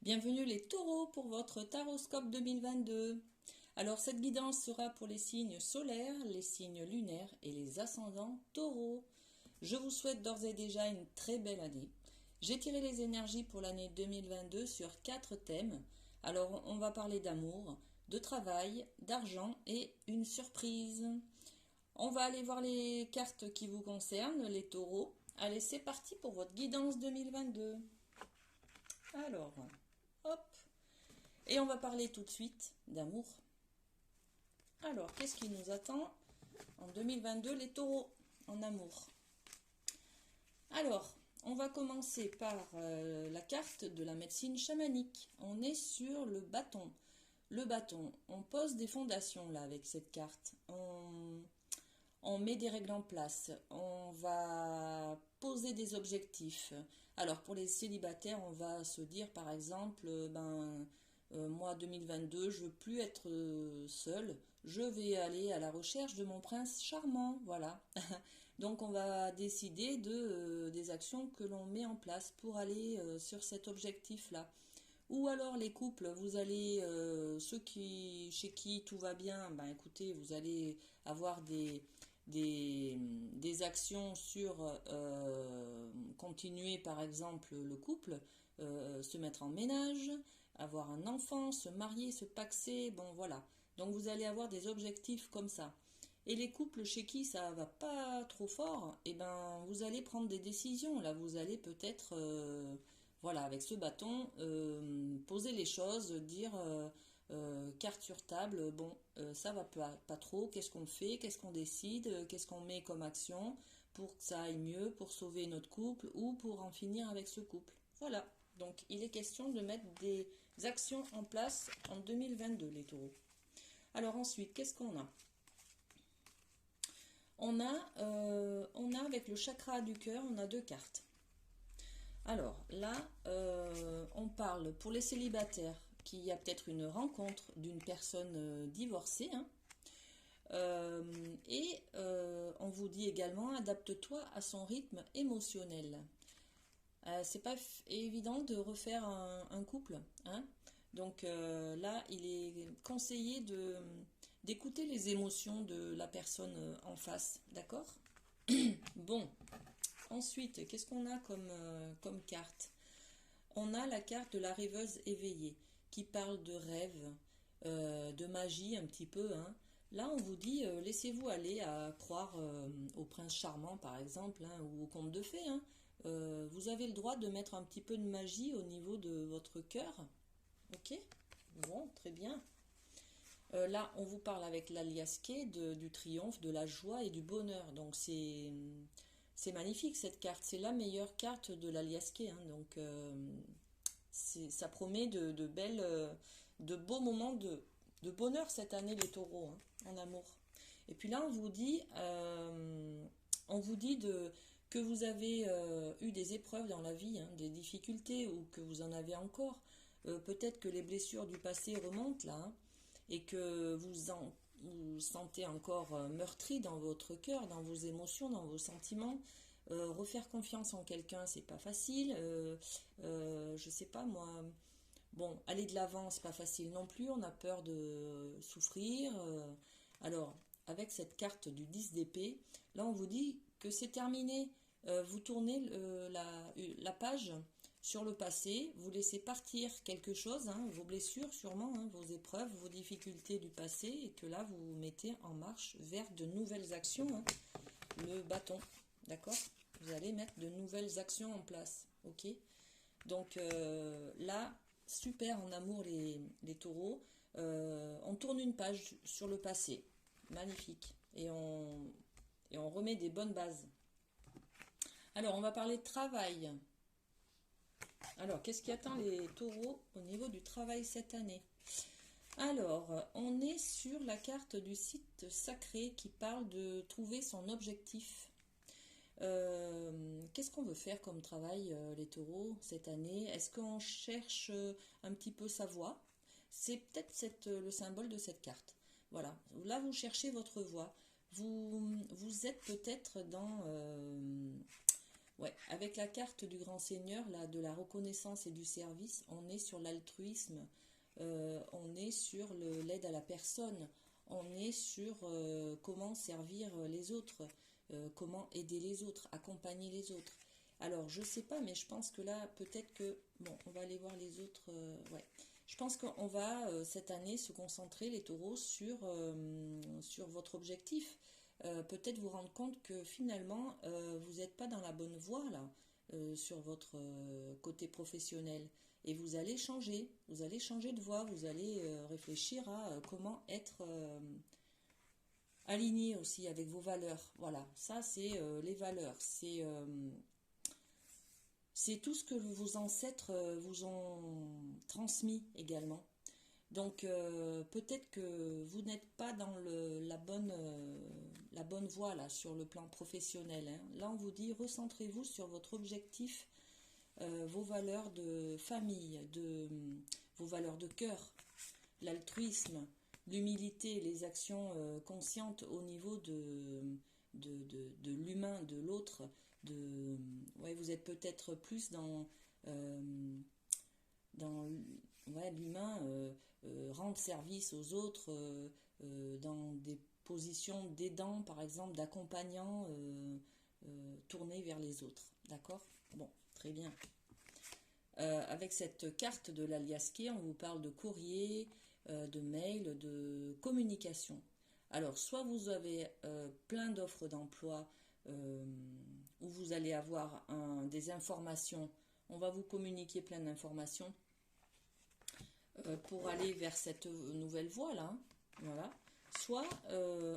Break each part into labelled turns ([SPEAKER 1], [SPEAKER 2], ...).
[SPEAKER 1] Bienvenue les taureaux pour votre taroscope 2022. Alors cette guidance sera pour les signes solaires, les signes lunaires et les ascendants taureaux. Je vous souhaite d'ores et déjà une très belle année. J'ai tiré les énergies pour l'année 2022 sur 4 thèmes. Alors on va parler d'amour, de travail, d'argent et une surprise. On va aller voir les cartes qui vous concernent, les taureaux. Allez, c'est parti pour votre guidance 2022. Alors, hop. Et on va parler tout de suite d'amour. Alors, qu'est-ce qui nous attend en 2022, les taureaux en amour? Alors, on va commencer par la carte de la médecine chamanique. On est sur le bâton. Le bâton, on pose des fondations là avec cette carte. On met des règles en place. On va poser des objectifs. Alors, pour les célibataires, on va se dire par exemple, moi 2022, je veux plus être seule, je vais aller à la recherche de mon prince charmant, voilà. Donc on va décider des actions que l'on met en place pour aller sur cet objectif-là. Ou alors les couples, vous allez, chez qui tout va bien, ben écoutez, vous allez avoir des actions sur continuer par exemple le couple, se mettre en ménage, avoir un enfant, se marier, se paxer, bon voilà. Donc vous allez avoir des objectifs comme ça. Et les couples chez qui ça va pas trop fort, et ben vous allez prendre des décisions. Là, vous allez peut-être, voilà, avec ce bâton, poser les choses, dire carte sur table, bon, ça va pas trop, qu'est-ce qu'on fait, qu'est-ce qu'on décide, qu'est-ce qu'on met comme action pour que ça aille mieux, pour sauver notre couple ou pour en finir avec ce couple. Voilà, donc il est question de mettre des actions en place en 2022, les taureaux. Alors ensuite, qu'est-ce qu'on a? On a avec le chakra du cœur, on a deux cartes. Alors là, on parle pour les célibataires qu'il y a peut-être une rencontre d'une personne divorcée. Hein. On vous dit également, adapte-toi à son rythme émotionnel. C'est pas évident de refaire un couple. Hein. Donc là, il est conseillé d'écouter les émotions de la personne en face. D'accord? Bon, ensuite, qu'est-ce qu'on a comme carte? On a la carte de la rêveuse éveillée qui parle de rêve, de magie un petit peu. Hein. Là, on vous dit, laissez-vous aller à croire au prince charmant, par exemple, hein, ou au conte de fées. Hein. Vous avez le droit de mettre un petit peu de magie au niveau de votre cœur. Ok? Bon, très bien. Là, on vous parle avec l'aliasqué du triomphe, de la joie et du bonheur. Donc, c'est magnifique cette carte. C'est la meilleure carte de l'aliasqué. Hein. Donc, ça promet de beaux moments de bonheur cette année, les taureaux, hein, en amour. Et puis là, on vous dit que vous avez eu des épreuves dans la vie, hein, des difficultés ou que vous en avez encore. Peut-être que les blessures du passé remontent là, hein, et que vous sentez encore meurtri dans votre cœur, dans vos émotions, dans vos sentiments. Refaire confiance en quelqu'un, c'est pas facile. Je sais pas moi. Bon, aller de l'avant, c'est pas facile non plus. On a peur de souffrir. Alors, avec cette carte du 10 d'épée, là, on vous dit que c'est terminé. Vous tournez la page sur le passé, vous laissez partir quelque chose, hein, vos blessures sûrement, hein, vos épreuves, vos difficultés du passé, et que là, vous vous mettez en marche vers de nouvelles actions. Hein, le bâton, d'accord? Vous allez mettre de nouvelles actions en place, ok? Donc là, super en amour les taureaux. On tourne une page sur le passé, magnifique. Et on remet des bonnes bases. Alors, on va parler de travail. Alors, qu'est-ce qui attend les taureaux au niveau du travail cette année? Alors, on est sur la carte du site sacré qui parle de trouver son objectif. Qu'est-ce qu'on veut faire comme travail, les taureaux, cette année? Est-ce qu'on cherche un petit peu sa voie? C'est peut-être le symbole de cette carte. Voilà, là vous cherchez votre voie. Vous êtes peut-être Ouais, avec la carte du Grand Seigneur, là, de la reconnaissance et du service, on est sur l'altruisme, on est sur l'aide à la personne, on est sur comment servir les autres, comment aider les autres, accompagner les autres. Alors, je sais pas, mais je pense que là, peut-être que... Bon, on va aller voir les autres. Ouais. Je pense qu'on va, cette année, se concentrer, les taureaux, sur votre objectif. Peut-être vous rendre compte que finalement, vous n'êtes pas dans la bonne voie, là, sur votre côté professionnel. Et vous allez changer de voie, vous allez réfléchir à comment être aligné aussi avec vos valeurs. Voilà, ça c'est les valeurs, c'est tout ce que vos ancêtres vous ont transmis également. Donc peut-être que vous n'êtes pas dans la bonne voie là sur le plan professionnel, hein. Là on vous dit recentrez-vous sur votre objectif, vos valeurs de famille, vos valeurs de cœur, l'altruisme, l'humilité, les actions conscientes au niveau de l'humain, de l'autre. Ouais, vous êtes peut-être plus dans ouais, l'humain, rendre service aux autres, dans des positions d'aidant, par exemple, d'accompagnant, tourné vers les autres. D'accord? Bon, très bien. Avec cette carte de l'aliasqué, on vous parle de courrier, de mail, de communication. Alors, soit vous avez plein d'offres d'emploi où vous allez avoir des informations, on va vous communiquer plein d'informations pour aller vers cette nouvelle voie là, hein. Voilà. Soit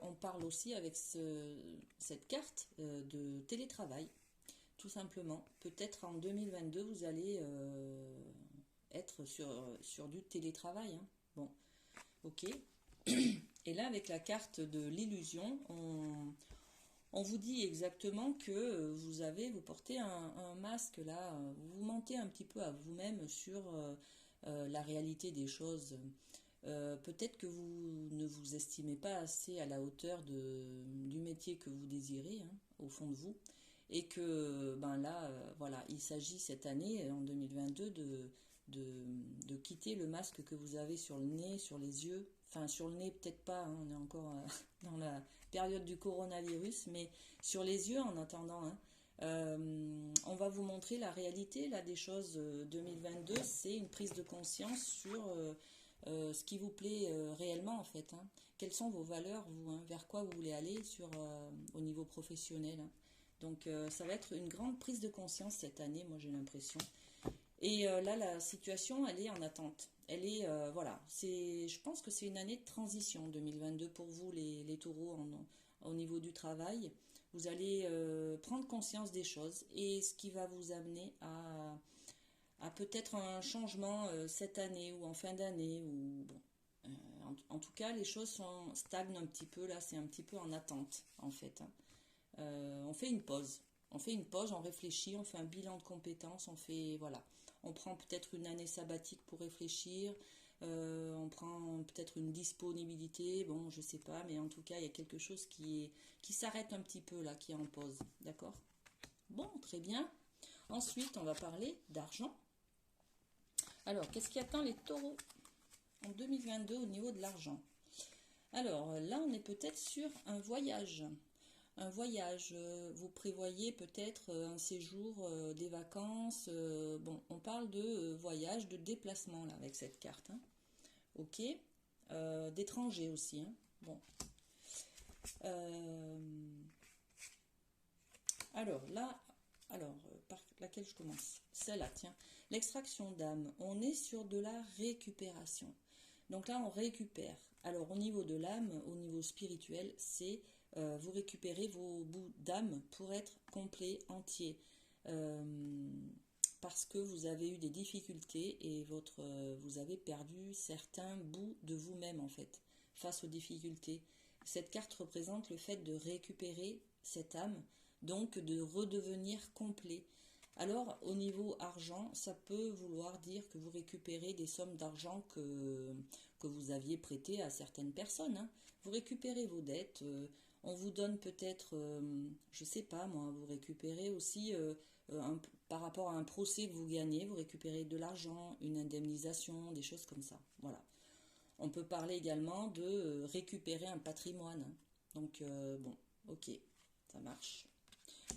[SPEAKER 1] on parle aussi avec cette carte de télétravail, tout simplement. Peut-être en 2022 vous allez être sur du télétravail, hein. Bon, ok. Et là avec la carte de l'illusion, on vous dit exactement que vous portez un masque là, vous mentez un petit peu à vous-même sur la réalité des choses. Peut-être que vous ne vous estimez pas assez à la hauteur du métier que vous désirez, hein, au fond de vous, et que ben là, voilà, il s'agit cette année, en 2022, de quitter le masque que vous avez sur le nez, sur les yeux, enfin sur le nez peut-être pas, hein, on est encore dans la période du coronavirus, mais sur les yeux en attendant, hein. On va vous montrer la réalité là des choses. 2022, c'est une prise de conscience sur ce qui vous plaît réellement en fait, hein. Quelles sont vos valeurs, vous, hein, vers quoi vous voulez aller au niveau professionnel, hein. Donc ça va être une grande prise de conscience cette année, moi j'ai l'impression. Et là, la situation, elle est en attente. Elle est, voilà, je pense que c'est une année de transition 2022 pour vous, les taureaux, au niveau du travail. Vous allez prendre conscience des choses et ce qui va vous amener à peut-être un changement cette année ou en fin d'année. Ou, bon, en tout cas, les choses stagnent un petit peu. Là, c'est un petit peu en attente, en fait, hein. On fait une pause. On fait une pause, on réfléchit, on fait un bilan de compétences, voilà. On prend peut-être une année sabbatique pour réfléchir, on prend peut-être une disponibilité, bon, je sais pas, mais en tout cas, il y a quelque chose qui s'arrête un petit peu là, qui est en pause, d'accord? Bon, très bien. Ensuite, on va parler d'argent. Alors, qu'est-ce qui attend les taureaux en 2022 au niveau de l'argent? Alors, là, on est peut-être sur un voyage. Un voyage, vous prévoyez peut-être un séjour, des vacances. Bon, on parle de voyage, de déplacement là avec cette carte, hein. Ok. D'étranger aussi, hein. Bon. Alors là, par laquelle je commence? Celle-là, tiens. L'extraction d'âme. On est sur de la récupération. Donc là, on récupère. Alors au niveau de l'âme, au niveau spirituel, c'est vous récupérez vos bouts d'âme pour être complet, entier. Parce que vous avez eu des difficultés et vous avez perdu certains bouts de vous-même en fait, face aux difficultés. Cette carte représente le fait de récupérer cette âme, donc de redevenir complet. Alors, au niveau argent, ça peut vouloir dire que vous récupérez des sommes d'argent que vous aviez prêtées à certaines personnes, hein. Vous récupérez vos dettes. On vous donne peut-être, je sais pas moi, vous récupérez aussi, par rapport à un procès que vous gagnez, vous récupérez de l'argent, une indemnisation, des choses comme ça. Voilà. On peut parler également de récupérer un patrimoine, hein. Donc, bon, ok, ça marche.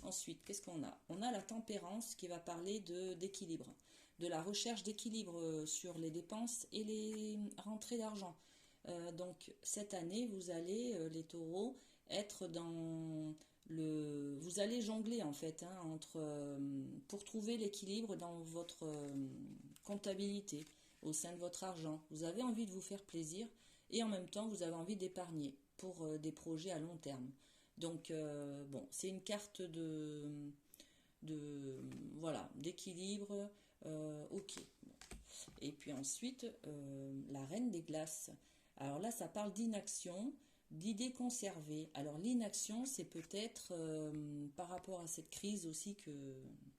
[SPEAKER 1] Ensuite, qu'est-ce qu'on a? On a la tempérance qui va parler d'équilibre, de la recherche d'équilibre sur les dépenses et les rentrées d'argent. Donc, cette année, vous allez, les taureaux, être dans le... Vous allez jongler, en fait, hein, entre, pour trouver l'équilibre dans votre comptabilité, au sein de votre argent. Vous avez envie de vous faire plaisir et en même temps, vous avez envie d'épargner pour des projets à long terme. Donc, bon, c'est une carte de voilà, d'équilibre, ok. Et puis ensuite, la reine des glaces. Alors là, ça parle d'inaction, d'idées conservées. Alors l'inaction, c'est peut-être par rapport à cette crise aussi que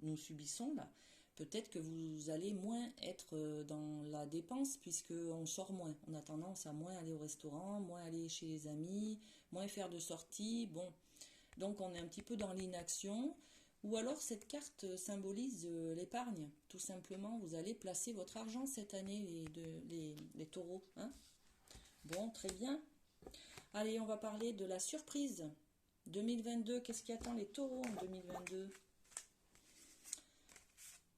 [SPEAKER 1] nous subissons là, peut-être que vous allez moins être dans la dépense puisqu'on sort moins. On a tendance à moins aller au restaurant, moins aller chez les amis, moins faire de sorties. Bon, donc on est un petit peu dans l'inaction. Ou alors cette carte symbolise l'épargne. Tout simplement, vous allez placer votre argent cette année, les taureaux, hein. Bon, très bien. Allez, on va parler de la surprise. 2022, qu'est-ce qui attend les taureaux en 2022?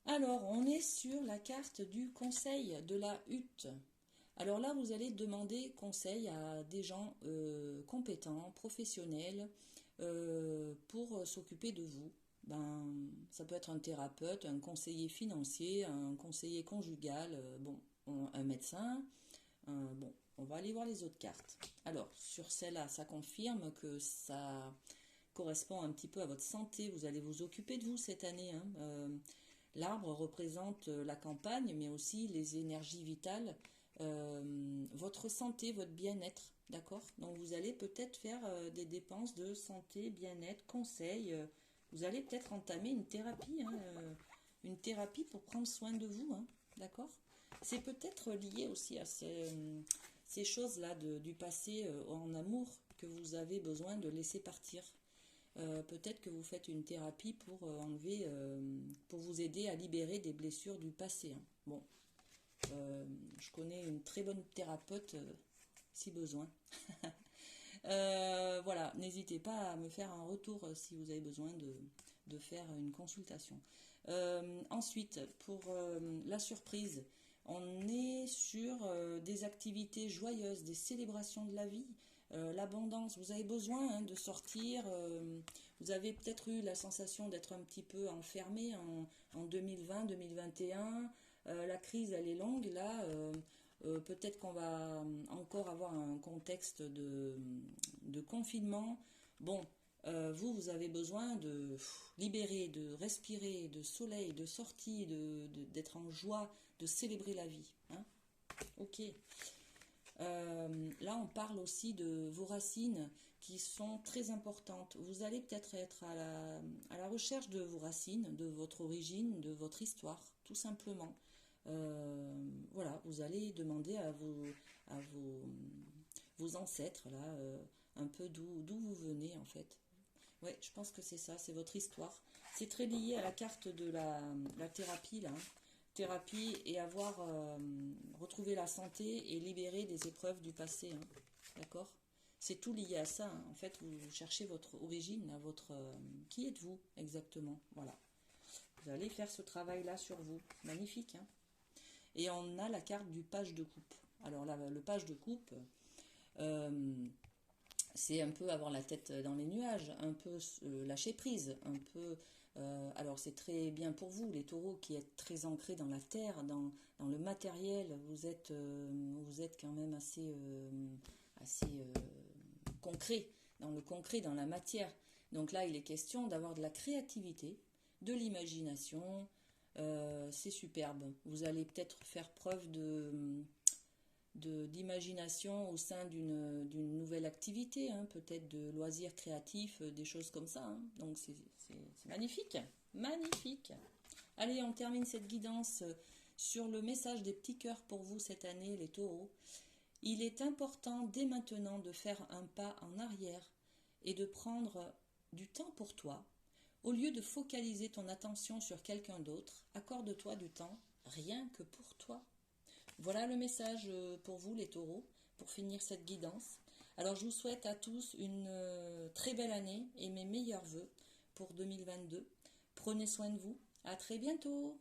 [SPEAKER 1] Alors, on est sur la carte du conseil de la hutte. Alors là, vous allez demander conseil à des gens compétents, professionnels, pour s'occuper de vous. Ben, ça peut être un thérapeute, un conseiller financier, un conseiller conjugal, bon, un médecin. Bon, on va aller voir les autres cartes. Alors, sur celle-là, ça confirme que ça correspond un petit peu à votre santé. Vous allez vous occuper de vous cette année, hein. L'arbre représente la campagne, mais aussi les énergies vitales, votre santé, votre bien-être, d'accord? Donc vous allez peut-être faire des dépenses de santé, bien-être, conseils. Vous allez peut-être entamer une thérapie, hein, une thérapie pour prendre soin de vous, hein, d'accord? C'est peut-être lié aussi à ces choses-là du passé en amour que vous avez besoin de laisser partir. Peut-être que vous faites une thérapie pour enlever, pour vous aider à libérer des blessures du passé, hein. Bon, je connais une très bonne thérapeute si besoin. Voilà, n'hésitez pas à me faire un retour si vous avez besoin de faire une consultation. Ensuite, pour la surprise, on est sur des activités joyeuses, des célébrations de la vie, l'abondance. Vous avez besoin, hein, de sortir. Vous avez peut-être eu la sensation d'être un petit peu enfermé en 2020, 2021. La crise, elle est longue. Là, peut-être qu'on va encore avoir un contexte de confinement. Bon, vous avez besoin de libérer, de respirer, de soleil, de sortie, d'être en joie, de célébrer la vie, hein. Ok. Là, on parle aussi de vos racines qui sont très importantes. Vous allez peut-être être à la recherche de vos racines, de votre origine, de votre histoire, tout simplement. Voilà, vous allez demander vos ancêtres, là, un peu d'où vous venez, en fait. Ouais, je pense que c'est ça, c'est votre histoire. C'est très lié à la carte de la thérapie, là, hein. Thérapie et avoir retrouvé la santé et libérer des épreuves du passé, hein. D'accord? C'est tout lié à ça, hein. En fait, vous cherchez votre origine, à votre qui êtes-vous exactement? Voilà. Vous allez faire ce travail-là sur vous. Magnifique, hein? Et on a la carte du page de coupe. Alors là, le page de coupe, c'est un peu avoir la tête dans les nuages, un peu lâcher prise, un peu... alors c'est très bien pour vous, les taureaux, qui êtes très ancrés dans la terre, dans le matériel. Vous êtes quand même assez concret, dans le concret, dans la matière. Donc là, il est question d'avoir de la créativité, de l'imagination. C'est superbe. Vous allez peut-être faire preuve d'imagination au sein d'une nouvelle activité, hein, peut-être de loisirs créatifs, des choses comme ça, hein. Donc c'est magnifique, magnifique. Allez, on termine cette guidance sur le message des petits cœurs pour vous cette année, les taureaux. Il est important dès maintenant de faire un pas en arrière et de prendre du temps pour toi. Au lieu de focaliser ton attention sur quelqu'un d'autre, accorde-toi du temps rien que pour toi. Voilà le message pour vous les taureaux, pour finir cette guidance. Alors je vous souhaite à tous une très belle année et mes meilleurs vœux pour 2022. Prenez soin de vous. À très bientôt.